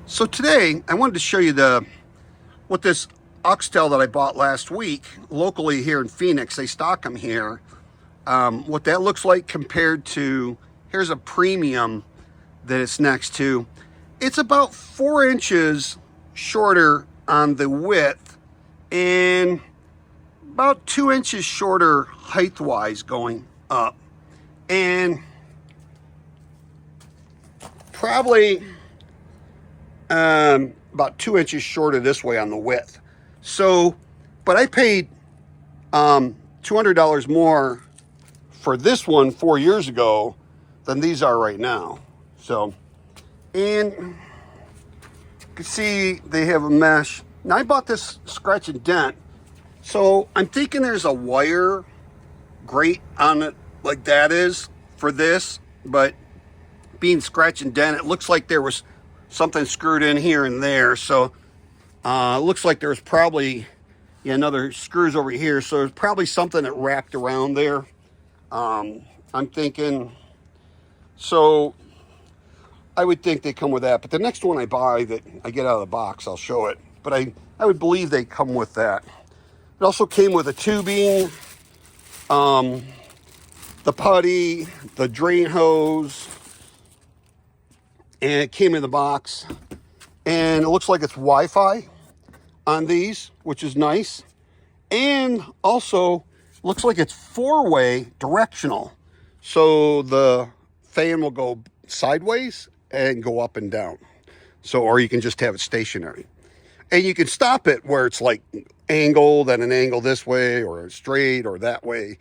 So today I wanted to show you what this Axtell that I bought last week locally here in Phoenix. They stock them here. What that looks like compared to, here's a premium that it's next to. It's about 4 inches shorter on the width and about 2 inches shorter height-wise going up. And probably about 2 inches shorter this way on the width. So, but I paid $200 more for this one 4 years ago than these are right now. So, and you can see they have a mesh. Now I bought this scratch and dent, so I'm thinking there's a wire grate on it like that is for this, but being scratch and dent, it looks like there was something screwed in here and there. So it looks like there's probably another screws over here. So there's probably something that wrapped around there. I'm thinking, so I would think they come with that. But the next one I buy that I get out of the box, I'll show it. But I would believe they come with that. It also came with a tubing, the putty, the drain hose, and it came in the box. And it looks like it's Wi-Fi on these, which is nice. And also looks like it's 4-way directional. So the fan will go sideways and go up and down. So, or you can just have it stationary. And you can stop it where it's like angled and an angle this way or straight or that way.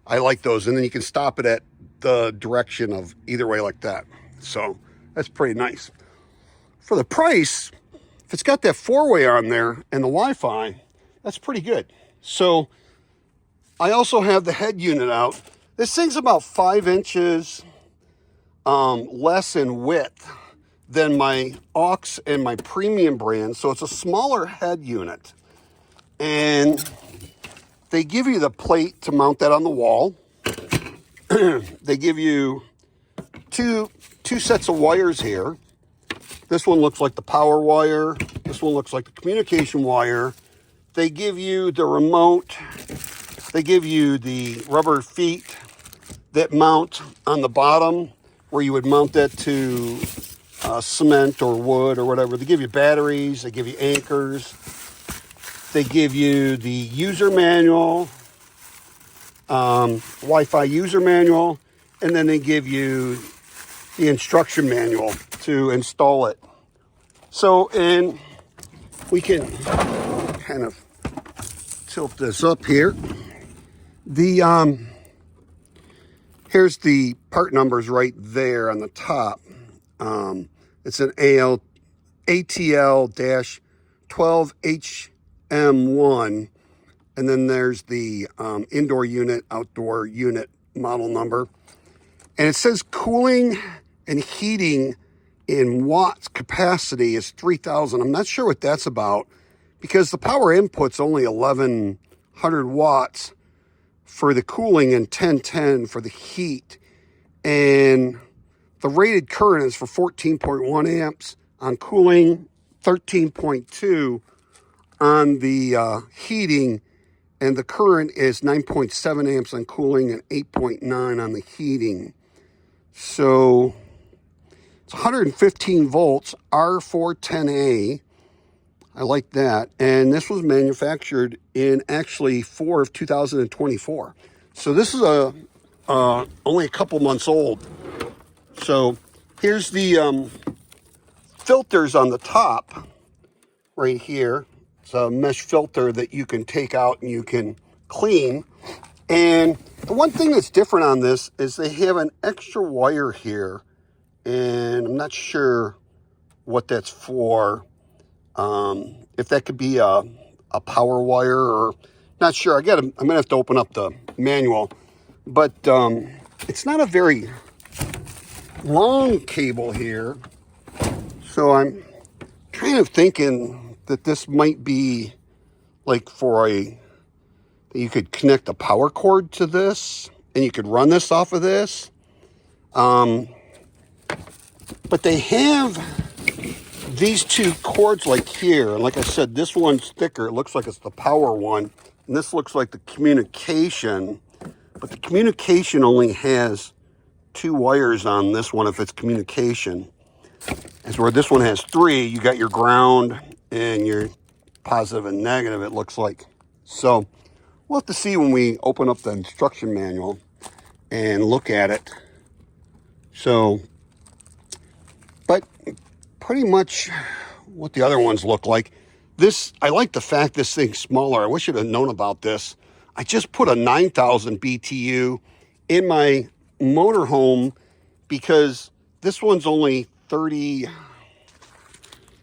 I like those. And then you can stop it at the direction of either way like that. So that's pretty nice. For the price, if it's got that 4-way on there and the Wi-Fi, that's pretty good. So I also have the head unit out. This thing's about 5 inches less in width than my aux and my premium brand. So it's a smaller head unit. And they give you the plate to mount that on the wall. They give you two sets of wires here. This one looks like the power wire. This one looks like the communication wire. They give you the remote. They give you the rubber feet that mount on the bottom where you would mount that to cement or wood or whatever. They give you batteries. They give you anchors. They give you the user manual, Wi-Fi user manual, and then they give you the instruction manual to install it. So, and we can kind of tilt this up here. Here's the part numbers right there on the top. It's an ATL-12HM1, and then there's the indoor unit, outdoor unit model number. And it says cooling and heating in watts capacity is 3,000. I'm not sure what that's about because the power input's only 1,100 watts for the cooling and 1010 for the heat. And the rated current is for 14.1 amps on cooling, 13.2 on the heating, and the current is 9.7 amps on cooling and 8.9 on the heating. So it's 115 volts, R410A. I like that. And this was manufactured in actually 4 of 2024. So this is only a couple months old. So here's the filters on the top right here. It's a mesh filter that you can take out and you can clean. And the one thing that's different on this is they have an extra wire here, and I'm not sure what that's for. If that could be a power wire or not sure. I'm gonna have to open up the manual, but it's not a very long cable here. So I'm kind of thinking that this might be like for you could connect a power cord to this and you could run this off of this. But they have these two cords like here, and like I said, this one's thicker. It looks like it's the power one, and this looks like the communication, but the communication only has 2 wires on this one if it's communication. As where this one has 3, you got your ground and your positive and negative, it looks like. So we'll have to see when we open up the instruction manual and look at it. So, but pretty much what the other ones look like. This, I like the fact this thing's smaller. I wish I'd have known about this. I just put a 9,000 BTU in my motorhome because this one's only 30,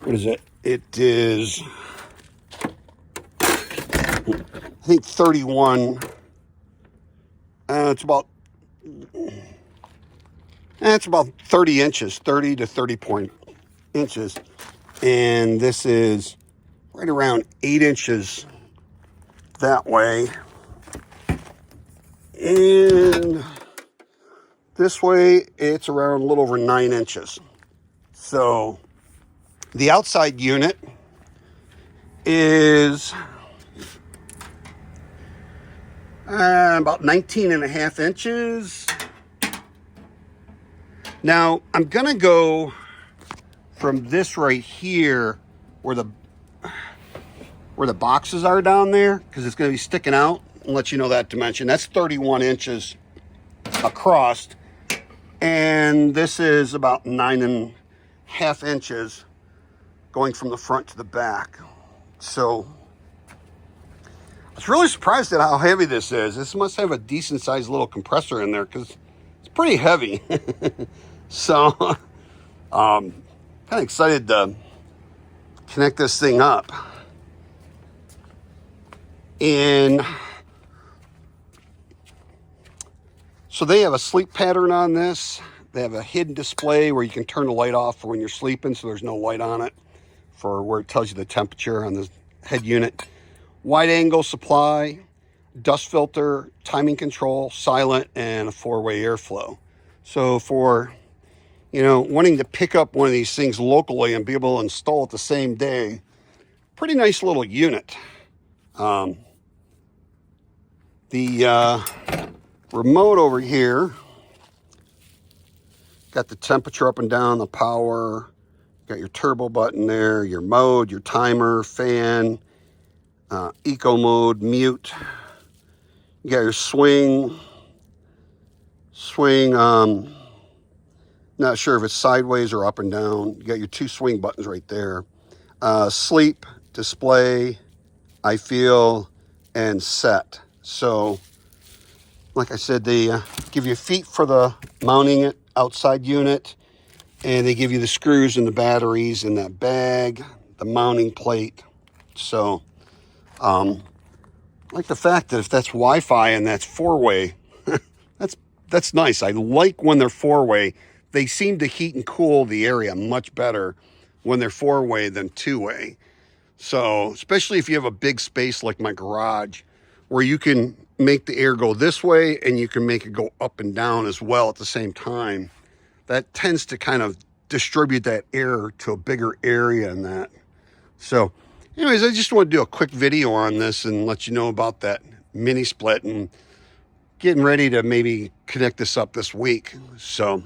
what is it? It is, I think 31, it's about 30 inches, 30 to 30 inches. And this is right around 8 inches that way. And this way, it's around a little over 9 inches. So the outside unit is about 19.5 inches. Now, I'm going to go from this right here where the boxes are down there, because it's going to be sticking out, and let you know that dimension. That's 31 inches across, and this is about 9.5 inches going from the front to the back. So I was really surprised at how heavy this is. This must have a decent sized little compressor in there because it's pretty heavy. So kind of excited to connect this thing up. And so they have a sleep pattern on this. They have a hidden display where you can turn the light off for when you're sleeping, so there's no light on it, for where it tells you the temperature on the head unit. Wide angle supply, dust filter, timing control, silent, and a 4-way airflow. So for, you know, wanting to pick up one of these things locally and be able to install it the same day, pretty nice little unit. The remote over here, got the temperature up and down, the power, got your turbo button there, your mode, your timer, fan, eco mode, mute. You got your swing, not sure if it's sideways or up and down. You got your 2 swing buttons right there. Sleep, display, I feel, and set. So, like I said, they give you feet for the mounting it outside unit, and they give you the screws and the batteries in that bag, the mounting plate. So, like the fact that if that's Wi-Fi and that's 4-way, that's nice. I like when they're 4-way. They seem to heat and cool the area much better when they're 4-way than 2-way. So, especially if you have a big space like my garage, where you can make the air go this way and you can make it go up and down as well at the same time. That tends to kind of distribute that air to a bigger area in that. So anyways, I just want to do a quick video on this and let you know about that mini split and getting ready to maybe connect this up this week. So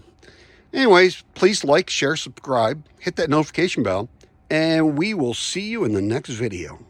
anyways, please like, share, subscribe, hit that notification bell, and we will see you in the next video.